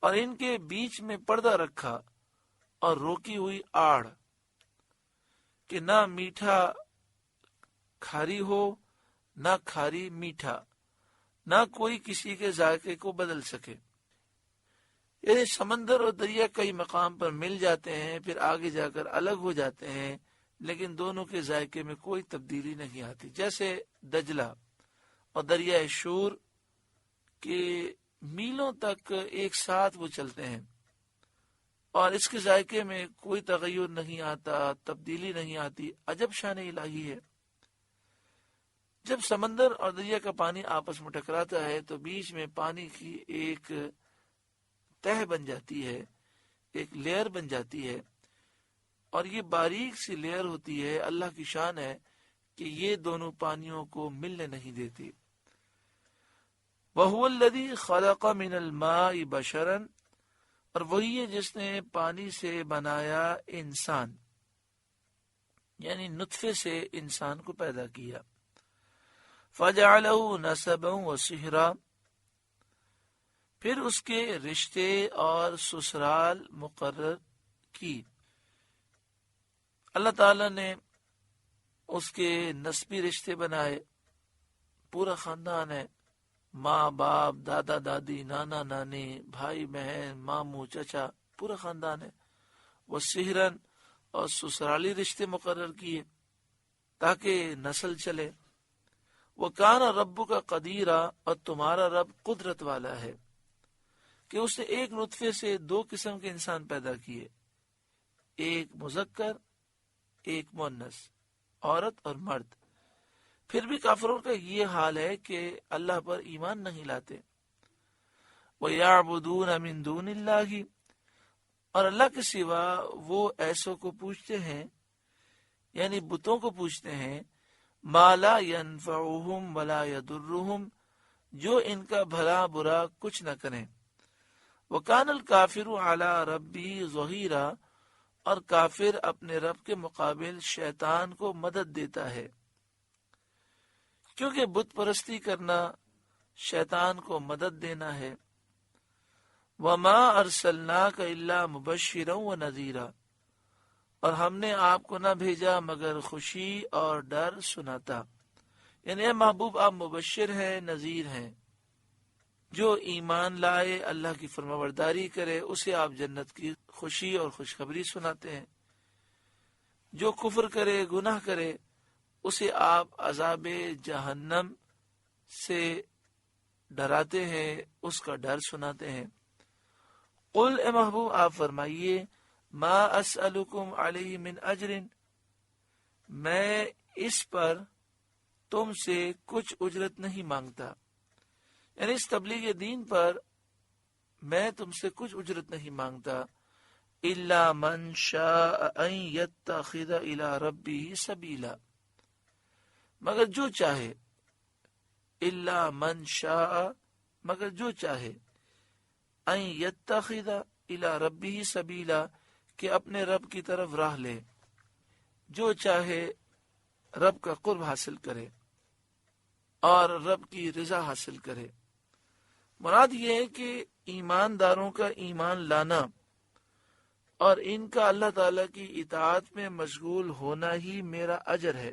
اور ان کے بیچ میں پردہ رکھا اور روکی ہوئی آڑ کہ نہ میٹھا کھاری ہو نہ کھاری میٹھا، نہ کوئی کسی کے ذائقے کو بدل سکے۔ یعنی سمندر اور دریا کئی مقام پر مل جاتے ہیں، پھر آگے جا کر الگ ہو جاتے ہیں، لیکن دونوں کے ذائقے میں کوئی تبدیلی نہیں آتی۔ جیسے دجلہ اور دریائے شور کے میلوں تک ایک ساتھ وہ چلتے ہیں اور اس کے ذائقے میں کوئی تغیر نہیں آتا، تبدیلی نہیں آتی۔ عجب شان الہی ہے۔ جب سمندر اور دریا کا پانی آپس میں ٹکراتا ہے تو بیچ میں پانی کی ایک تہ بن جاتی ہے، ایک لیئر بن جاتی ہے، اور یہ باریک سی لیئر ہوتی ہے۔ اللہ کی شان ہے کہ یہ دونوں پانیوں کو ملنے نہیں دیتی۔ وَهُوَ الَّذِي خَلَقَ مِنَ الْمَاءِ بَشَرًا، اور وہی ہے جس نے پانی سے بنایا انسان، یعنی نطفے سے انسان کو پیدا کیا۔ فَجَعَلَهُ نَسَبًا وَصِهْرًا، پھر اس کے رشتے اور سسرال مقرر کی۔ اللہ تعالی نے اس کے نسبی رشتے بنائے، پورا خاندان ہے، ماں باپ، دادا دادی، نانا نانی، بھائی بہن، ماموں چچا، پورا خاندان ہے۔ وہ سہرن، اور سسرالی رشتے مقرر کیے تاکہ نسل چلے۔ وہ کان ربک کا قدیرہ، اور تمہارا رب قدرت والا ہے کہ اس نے ایک نطفے سے دو قسم کے انسان پیدا کیے، ایک مذکر ایک مؤنث، عورت اور مرد۔ پھر بھی کافروں کا یہ حال ہے کہ اللہ پر ایمان نہیں لاتے۔ وَيَعْبُدُونَ مِن دُونِ اللَّهِ، اور اللہ کے سوا وہ ایسوں کو پوچھتے ہیں، یعنی بتوں کو پوچھتے ہیں، مَا لَا يَنفَعُهُمْ وَلَا يَضُرُّهُمْ، جو ان کا بھلا برا کچھ نہ کریں۔ وَكَانَ الْكَافِرُ عَلَى رَبِّهِ ظَهِيرًا، اور کافر اپنے رب کے مقابل شیطان کو مدد دیتا ہے، کیونکہ بت پرستی کرنا شیطان کو مدد دینا ہے۔ وَمَا أَرْسَلْنَاكَ إِلَّا مُبَشِّرًا وَنَذِيرًا، اور ہم نے آپ کو نہ بھیجا مگر خوشی اور ڈر سناتا، یعنی اے محبوب آپ مبشر ہیں، نذیر ہیں۔ جو ایمان لائے، اللہ کی فرمانبرداری کرے، اسے آپ جنت کی خوشی اور خوشخبری سناتے ہیں۔ جو کفر کرے، گناہ کرے، اسے آپ عذاب جہنم سے ڈراتے ہیں، اس کا ڈر سناتے ہیں۔ قل، اے محبوب آپ فرمائیے، ما اسألکم علیہ من اجر، میں اس پر تم سے کچھ اجرت نہیں مانگتا، یعنی اس تبلیغ دین پر میں تم سے کچھ اجرت نہیں مانگتا۔ الا من شاء ان يتخذ الى ربه سبیلا، مگر جو چاہے، الا من شاء، مگر جو چاہے، ان يتخذ الى ربه سبیلا، کہ اپنے رب کی طرف راہ لے، جو چاہے رب کا قرب حاصل کرے اور رب کی رضا حاصل کرے۔ مراد یہ ہے کہ ایمانداروں کا ایمان لانا اور ان کا اللہ تعالیٰ کی اطاعت میں مشغول ہونا ہی میرا اجر ہے،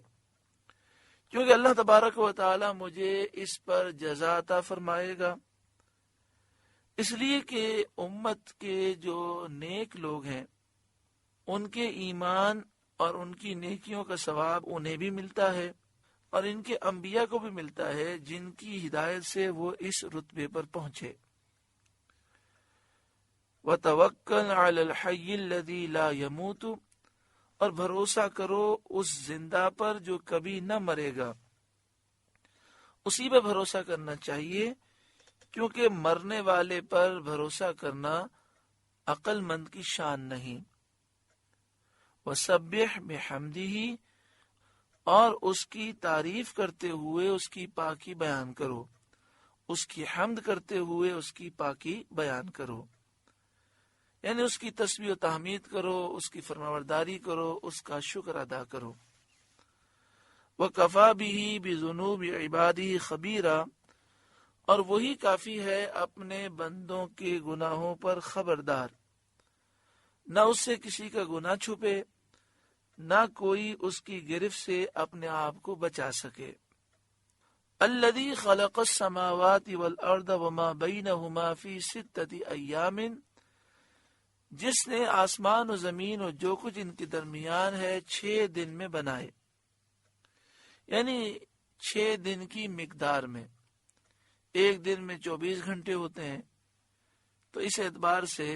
کیونکہ اللہ تبارک و تعالیٰ مجھے اس پر جزا عطا فرمائے گا، اس لیے کہ امت کے جو نیک لوگ ہیں ان کے ایمان اور ان کی نیکیوں کا ثواب انہیں بھی ملتا ہے، اور ان کے انبیاء کو بھی ملتا ہے جن کی ہدایت سے وہ اس رتبے پر پہنچے۔ وَتَوَكَّلْ عَلَى الْحَيِّ الَّذِي لَا يَمُوتُ، اور بھروسہ کرو اس زندہ پر جو کبھی نہ مرے گا، اسی پہ بھروسہ کرنا چاہیے، کیونکہ مرنے والے پر بھروسہ کرنا عقل مند کی شان نہیں۔ وَسَبِّحْ بِحَمْدِهِ، اور اس کی تعریف کرتے ہوئے اس کی پاکی بیان کرو، اس کی حمد کرتے ہوئے اس کی پاکی بیان کرو، یعنی اس کی تسبیح و تحمید کرو، اس کی فرمانبرداری کرو، اس کا شکر ادا کرو۔ وَكَفَى بِهِ بِذُنُوبِ عِبَادِهِ خَبِيرًا، اور وہی کافی ہے اپنے بندوں کے گناہوں پر خبردار، نہ اس سے کسی کا گناہ چھپے، نہ کوئی اس کی گرفت سے اپنے آپ کو بچا سکے۔ الذی خلق السماوات والارض وما بینہما فی 6 ایام، جس نے آسمان و زمین اور جو کچھ ان کے درمیان ہے 6 دن میں بنائے، یعنی 6 دن کی مقدار میں۔ ایک دن میں 24 گھنٹے ہوتے ہیں، تو اس اعتبار سے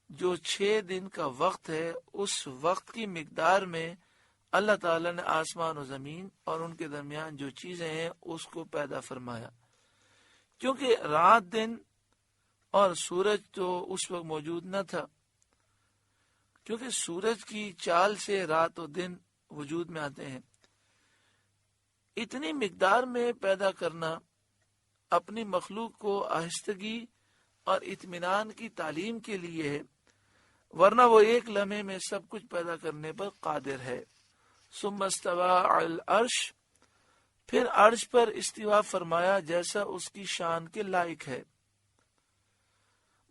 جو 6 دن کا وقت ہے اس وقت کی مقدار میں اللہ تعالیٰ نے آسمان و زمین اور ان کے درمیان جو چیزیں ہیں اس کو پیدا فرمایا۔ کیونکہ رات دن اور سورج تو اس وقت موجود نہ تھا، کیونکہ سورج کی چال سے رات و دن وجود میں آتے ہیں۔ اتنی مقدار میں پیدا کرنا اپنی مخلوق کو آہستگی اور اطمینان کی تعلیم کے لیے ہے، ورنہ وہ ایک لمحے میں سب کچھ پیدا کرنے پر قادر ہے۔ ثم استوى علی العرش، پھر عرش پر استوا فرمایا جیسا اس کی شان کے لائق ہے۔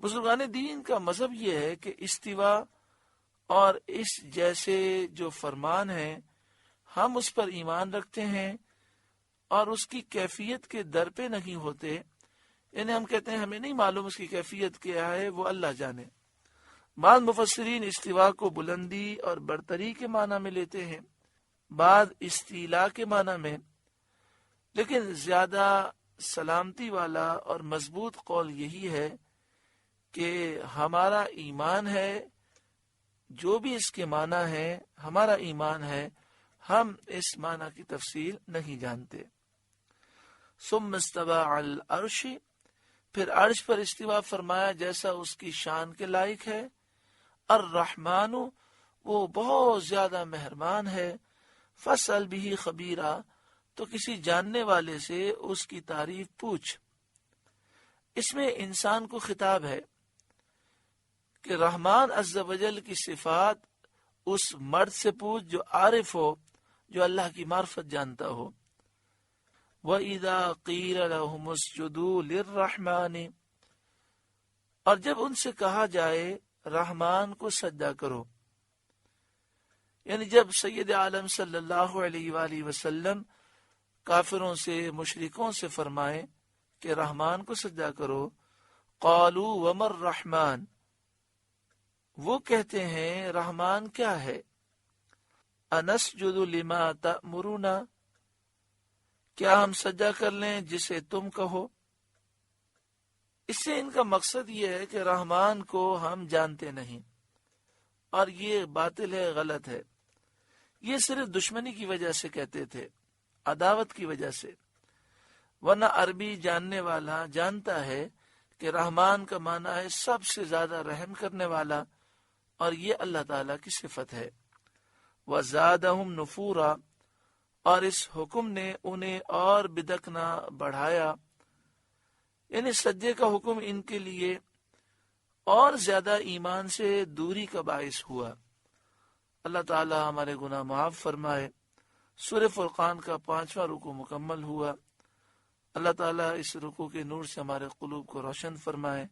بزرگان دین کا مذہب یہ ہے کہ استوا اور اس جیسے جو فرمان ہے ہم اس پر ایمان رکھتے ہیں اور اس کی کیفیت کے در پہ نہیں ہوتے، یعنی ہم کہتے ہیں ہمیں نہیں معلوم اس کی کیفیت کیا ہے، وہ اللہ جانے۔ بعض مفسرین استوا کو بلندی اور برتری کے معنی میں لیتے ہیں، بعض استیلا کے معنی میں، لیکن زیادہ سلامتی والا اور مضبوط قول یہی ہے کہ ہمارا ایمان ہے، جو بھی اس کے معنی ہے ہمارا ایمان ہے، ہم اس معنی کی تفصیل نہیں جانتے۔ ثم استوى علی العرش، پھر عرش پر استوا فرمایا جیسا اس کی شان کے لائق ہے۔ الرحمن، وہ بہت زیادہ مہربان ہے۔ فاسأل بہ خبیرا، تو کسی جاننے والے سے اس کی تعریف پوچھ۔ اس میں انسان کو خطاب ہے کہ رحمان عز و جل کی صفات اس مرد سے پوچھ جو عارف ہو، جو اللہ کی معرفت جانتا ہو۔ وَإِذَا قِيلَ لَهُمُ اسْجُدُوا لِلرَّحْمَنِ، اور جب ان سے کہا جائے رحمان کو سجدہ کرو، یعنی جب سید عالم صلی اللہ علیہ وآلہ وسلم کافروں سے مشرکوں سے فرمائیں کہ رحمان کو سجدہ کرو، قالوا وما الرحمن، وہ کہتے ہیں رحمان کیا ہے؟ انسجد لما تأمرنا، کیا ہم سجدہ کر لیں جسے تم کہو؟ اس سے ان کا مقصد یہ ہے کہ رحمان کو ہم جانتے نہیں، اور یہ باطل ہے، غلط ہے۔ یہ صرف دشمنی کی وجہ سے کہتے تھے، عداوت کی وجہ سے، ورنہ عربی جاننے والا جانتا ہے کہ رحمان کا معنی ہے سب سے زیادہ رحم کرنے والا، اور یہ اللہ تعالیٰ کی صفت ہے۔ وَزَادَهُمْ نُفُورًا، اور اس حکم نے انہیں اور بدکنا بڑھایا، یعنی سجدے کا حکم ان کے لیے اور زیادہ ایمان سے دوری کا باعث ہوا۔ اللہ تعالیٰ ہمارے گناہ معاف فرمائے۔ سورہ فرقان کا 5واں رکوع مکمل ہوا۔ اللہ تعالیٰ اس رکوع کے نور سے ہمارے قلوب کو روشن فرمائے۔